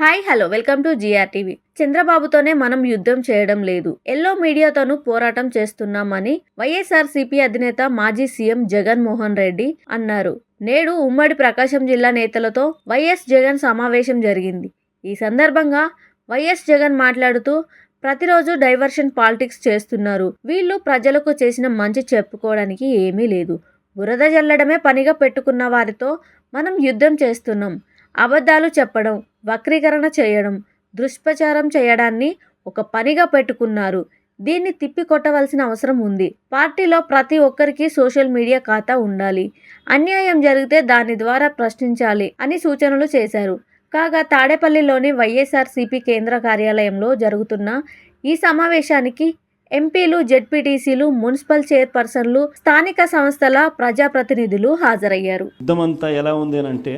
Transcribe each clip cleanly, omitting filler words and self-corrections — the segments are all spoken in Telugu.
Hi hello welcome to TV. చంద్రబాబుతోనే మనం యుద్ధం చేయడం లేదు, ఎల్లో మీడియాతోనూ పోరాటం చేస్తున్నామని వైఎస్ఆర్సీపీ అధినేత మాజీ సీఎం జగన్మోహన్ రెడ్డి అన్నారు. నేడు ఉమ్మడి ప్రకాశం జిల్లా నేతలతో వైఎస్ జగన్ సమావేశం జరిగింది. ఈ సందర్భంగా వైఎస్ జగన్ మాట్లాడుతూ, ప్రతిరోజు డైవర్షన్ పాలిటిక్స్ చేస్తున్నారు. వీళ్ళు ప్రజలకు చేసిన మంచి చెప్పుకోవడానికి ఏమీ లేదు. బురద జల్లడమే పనిగా పెట్టుకున్న వారితో మనం యుద్ధం చేస్తున్నాం. అబద్ధాలు చెప్పడం, వక్రీకరణ చేయడం, దుష్ప్రచారం చేయడాన్ని ఒక పనిగా పెట్టుకున్నారు. దీన్ని తిప్పికొట్టవలసిన అవసరం ఉంది. పార్టీలో ప్రతి ఒక్కరికి సోషల్ మీడియా ఖాతా ఉండాలి. అన్యాయం జరిగితే దాని ద్వారా ప్రశ్నించాలి అని సూచనలు చేశారు. కాగా తాడేపల్లిలోని వైఎస్ఆర్సీపీ కేంద్ర కార్యాలయంలో జరుగుతున్న ఈ సమావేశానికి ఎంపీలు, జెడ్పీటీసీలు, మున్సిపల్ చైర్పర్సన్లు, స్థానిక సంస్థల ప్రజాప్రతినిధులు హాజరయ్యారు. యుద్ధమంతా ఎలా ఉంది అంటే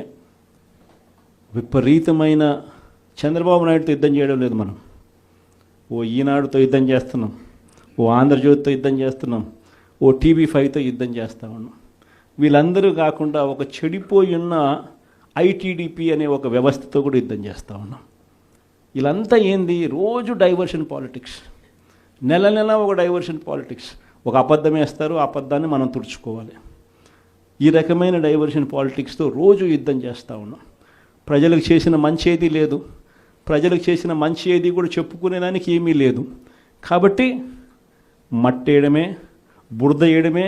విపరీతమైన చంద్రబాబు నాయుడుతో యుద్ధం చేయడం లేదు. మనం ఓ ఈనాడుతో యుద్ధం చేస్తున్నాం, ఓ ఆంధ్రజ్యోతితో యుద్ధం చేస్తున్నాం, ఓ TV5తో యుద్ధం చేస్తూ ఉన్నాం. వీళ్ళందరూ కాకుండా ఒక చెడిపోయి ఉన్న ITDP అనే ఒక వ్యవస్థతో కూడా యుద్ధం చేస్తూ ఉన్నాం. వీళ్ళంతా ఏంది, రోజు డైవర్షన్ పాలిటిక్స్, నెల నెల ఒక డైవర్షన్ పాలిటిక్స్. ఒక అబద్ధం వేస్తారు, ఆ అబద్ధాన్ని మనం తుడుచుకోవాలి. ఈ రకమైన డైవర్షన్ పాలిటిక్స్తో రోజు యుద్ధం చేస్తూ ఉన్నాం. ప్రజలకు చేసిన మంచి ఏదీ లేదు, ప్రజలకు చేసిన మంచి ఏది కూడా చెప్పుకునేదానికి ఏమీ లేదు. కాబట్టి మట్టేయడమే, బురద వేయడమే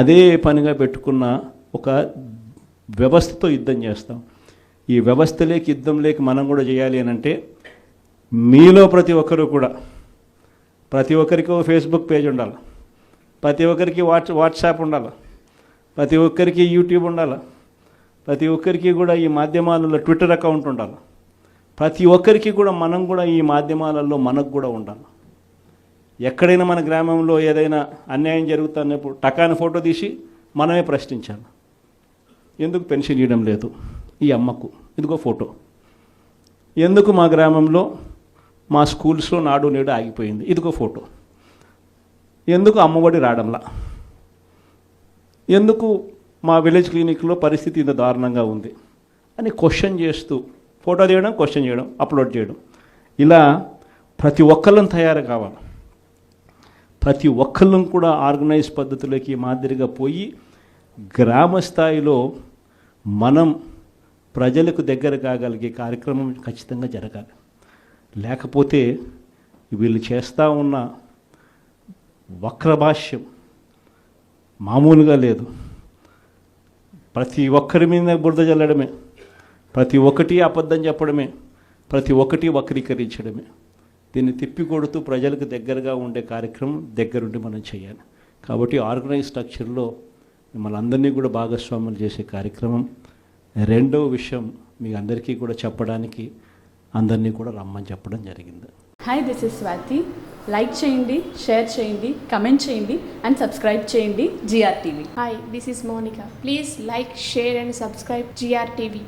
అదే పనిగా పెట్టుకున్న ఒక వ్యవస్థతో యుద్ధం చేస్తాం. ఈ వ్యవస్థలోకి యుద్ధంలోకి మనం కూడా చేయాలి అని అంటే మీలో ప్రతి ఒక్కరూ కూడా, ప్రతి ఒక్కరికి ఒక ఫేస్బుక్ పేజ్ ఉండాలి, ప్రతి ఒక్కరికి వాట్సాప్ ఉండాలి, ప్రతి ఒక్కరికి యూట్యూబ్ ఉండాలి, ప్రతి ఒక్కరికి కూడా ఈ మాధ్యమాలలో ట్విట్టర్ అకౌంట్ ఉండాలి. ప్రతి ఒక్కరికి కూడా మనం కూడా ఈ మాధ్యమాలలో మనకు కూడా ఉండాలి. ఎక్కడైనా మన గ్రామంలో ఏదైనా అన్యాయం జరుగుతున్నప్పుడు టకాని ఫోటో తీసి మనమే ప్రశ్నించాలి. ఎందుకు పెన్షన్ ఇవ్వడం లేదు ఈ అమ్మకు, ఇదిగో ఫోటో. ఎందుకు మా గ్రామంలో మా స్కూల్స్లో నాడు నేడు ఆగిపోయింది, ఇదిగో ఫోటో. ఎందుకు అమ్మఒడి రావడంలా, ఎందుకు మా విలేజ్ క్లినిక్లో పరిస్థితి ఇంత దారుణంగా ఉంది అని క్వశ్చన్ చేస్తూ ఫోటో తీయడం, క్వశ్చన్ చేయడం, అప్లోడ్ చేయడం. ఇలా ప్రతి ఒక్కళ్ళం తయారు కావాలి. ప్రతి ఒక్కళ్ళం కూడా ఆర్గనైజ్ పద్ధతులకి మాదిరిగా పోయి గ్రామ స్థాయిలో మనం ప్రజలకు దగ్గర కాగలిగే కార్యక్రమం ఖచ్చితంగా జరగాలి. లేకపోతే వీళ్ళు చేస్తూ ఉన్న వక్రభాష్యం మామూలుగా లేదు. ప్రతి ఒక్కరి మీద బురద జల్లడమే, ప్రతి ఒక్కటి అబద్ధం చెప్పడమే, ప్రతి ఒక్కటి వక్రీకరించడమే. దీన్ని తిప్పికొడుతూ ప్రజలకు దగ్గరగా ఉండే కార్యక్రమం దగ్గరుండి మనం చేయాలి. కాబట్టి ఆర్గనైజ్ స్ట్రక్చర్లో మిమ్మల్ని అందరినీ కూడా భాగస్వాములు చేసే కార్యక్రమం. రెండవ విషయం మీ అందరికీ కూడా చెప్పడానికి అందరినీ కూడా రమ్మని చెప్పడం జరిగింది. Hi, this is Swathi. Like చేయండి, షేర్ చేయండి, కమెంట్ చేయండి అండ్ సబ్స్క్రైబ్ చేయండి GR TV. Hi, this is Monica. Please like, share and subscribe GR TV.